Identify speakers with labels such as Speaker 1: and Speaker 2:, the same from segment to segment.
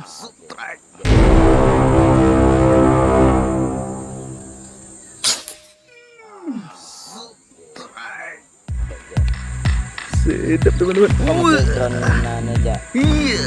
Speaker 1: Strike. Sedap teman-teman. Iya.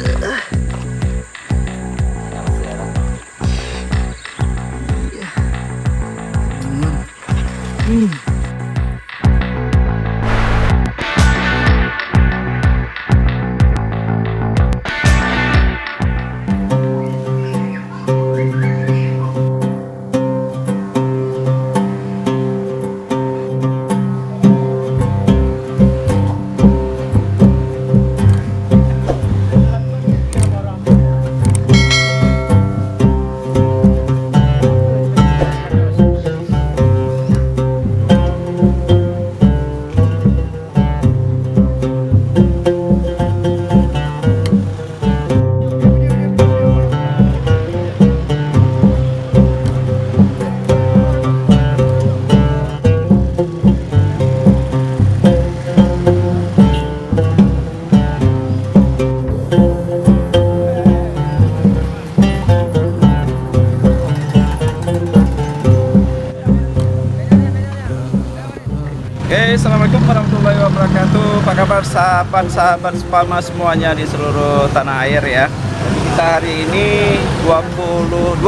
Speaker 1: Oke, assalamualaikum warahmatullahi wabarakatuh. Apa kabar sahabat-sahabat Spama semuanya di seluruh tanah air ya. Jadi kita hari ini 12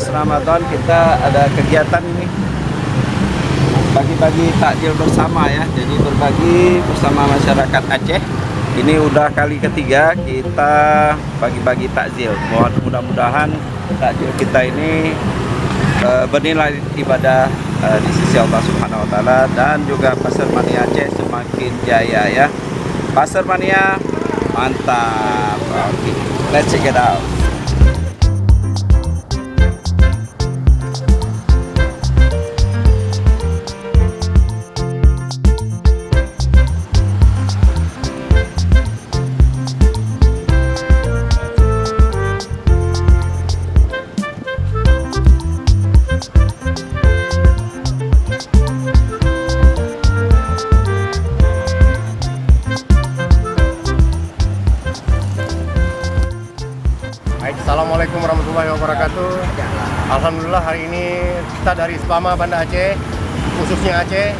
Speaker 1: Ramadan, kita ada kegiatan ini bagi-bagi takjil bersama ya. Jadi berbagi bersama masyarakat Aceh. Ini udah kali ketiga kita bagi-bagi takjil. Mudah-mudahan takjil kita ini bernilai ibadah di sisi Allah Subhanahu wa taala, dan juga Pasar Mania Aceh semakin jaya ya. Pasar Mania mantap. Oke, let's check it out.
Speaker 2: Assalamualaikum warahmatullahi wabarakatuh. Alhamdulillah hari ini kita dari Spama Banda Aceh, khususnya Aceh,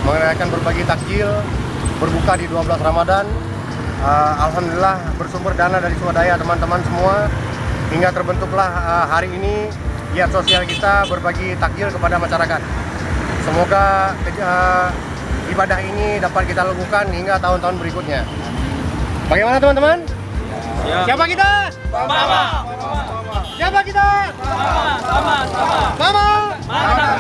Speaker 2: mengadakan berbagi takjil berbuka di 12 Ramadan. Alhamdulillah bersumber dana dari swadaya teman-teman semua, hingga terbentuklah hari ini giat sosial kita berbagi takjil kepada masyarakat. Semoga ibadah ini dapat kita lakukan hingga tahun-tahun berikutnya. Bagaimana teman-teman? Siapa kita?
Speaker 3: Sama.
Speaker 2: Siapa kita?
Speaker 3: Sama. Mantap.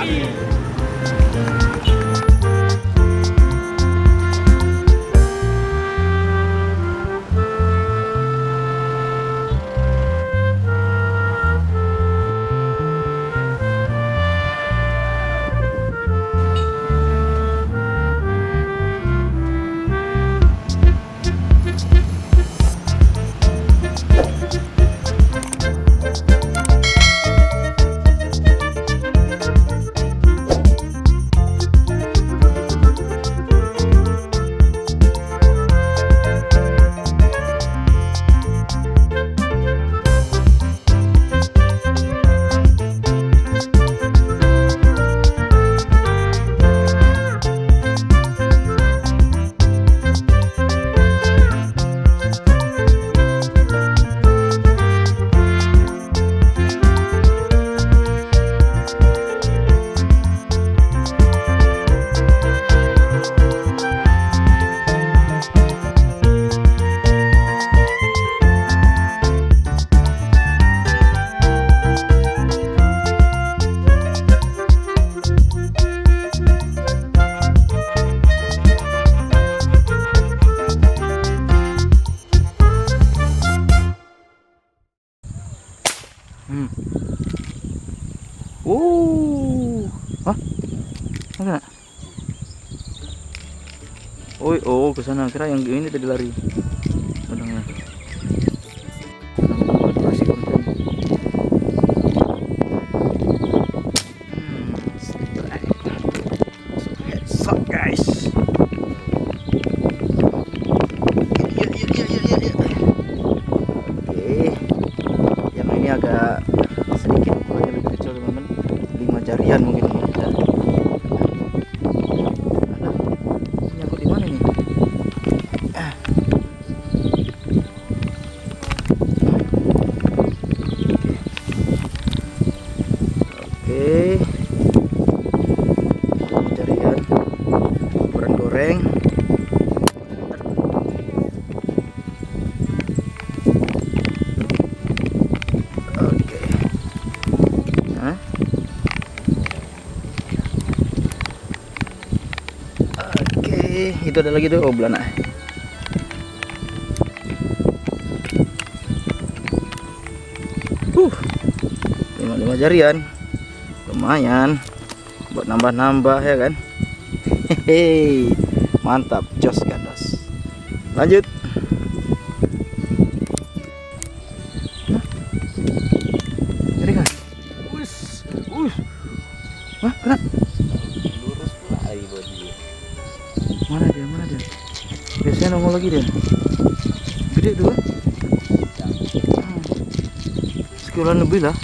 Speaker 1: Hah? Mana? Oh, ke sana. Kira yang ini tadi lari. Udangnya. Masih konten. Headshot guys. Iya. Oke.
Speaker 4: itu ada lagi tuh. Oh, belanak. Uh, 5 jarian. Lumayan buat nambah-nambah ya kan. Hehehe. Mantap, jos gandos. Lanjut. Ini kan. Wah, kena.
Speaker 3: Lurus pula air bodi.
Speaker 4: Mana dia? Biasanya nongol lagi dia. Gede tuh. Sekilan lebih lah.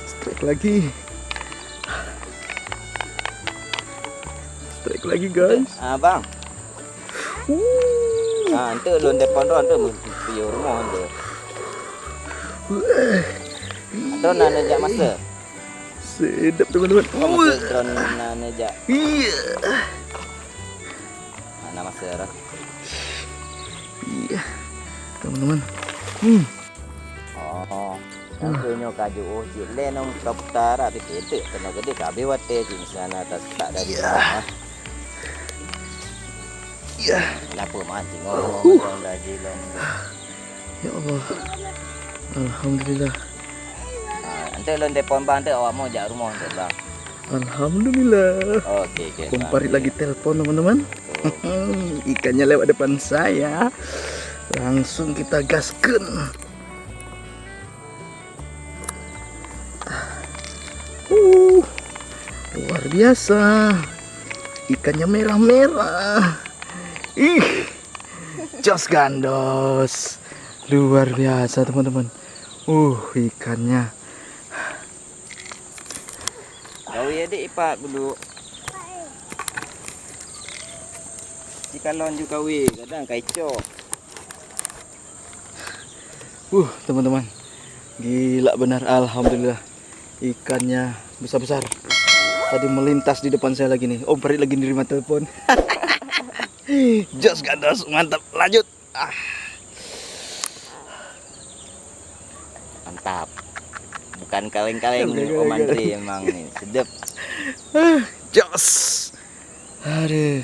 Speaker 4: Strike lagi. Strike lagi guys.
Speaker 3: Bang. Ante lon depan tu ante piyo rumah ante. Atau nana jak masa.
Speaker 4: Sedap teman-teman.
Speaker 3: Drone nana jak.
Speaker 4: Iya.
Speaker 3: Mana masa dah.
Speaker 4: Iya. Teman-teman.
Speaker 3: Oh. Tentunya kaju cik lenong kaptara tapi itu kena gede kabe wate cik sana atas tak dari sana.
Speaker 4: Iya.
Speaker 3: Kenapa mancing ngomong lagi long.
Speaker 4: Ya Allah. Alhamdulillah.
Speaker 3: Ante lon depan bang ante awak mau jak rumah ante bang.
Speaker 4: Alhamdulillah.
Speaker 3: Okey.
Speaker 4: Kumpari lagi telepon teman-teman. Ikannya lewat depan saya. Langsung kita gaskan. Luar biasa. Ikannya merah-merah. Jos gandos. Luar biasa teman-teman. Ikannya.
Speaker 3: Kau ya dek ipak dulu. Jika lon juga kadang kaico.
Speaker 4: Teman-teman. Gila benar, alhamdulillah. Ikannya besar-besar. Tadi melintas di depan saya lagi nih. Om Farid lagi nerima telepon. Jos gandos, mantap. Lanjut.
Speaker 3: Mantap. Bukan kaleng-kaleng Om Andri emang nih. Sedap.
Speaker 4: Jos. Aduh.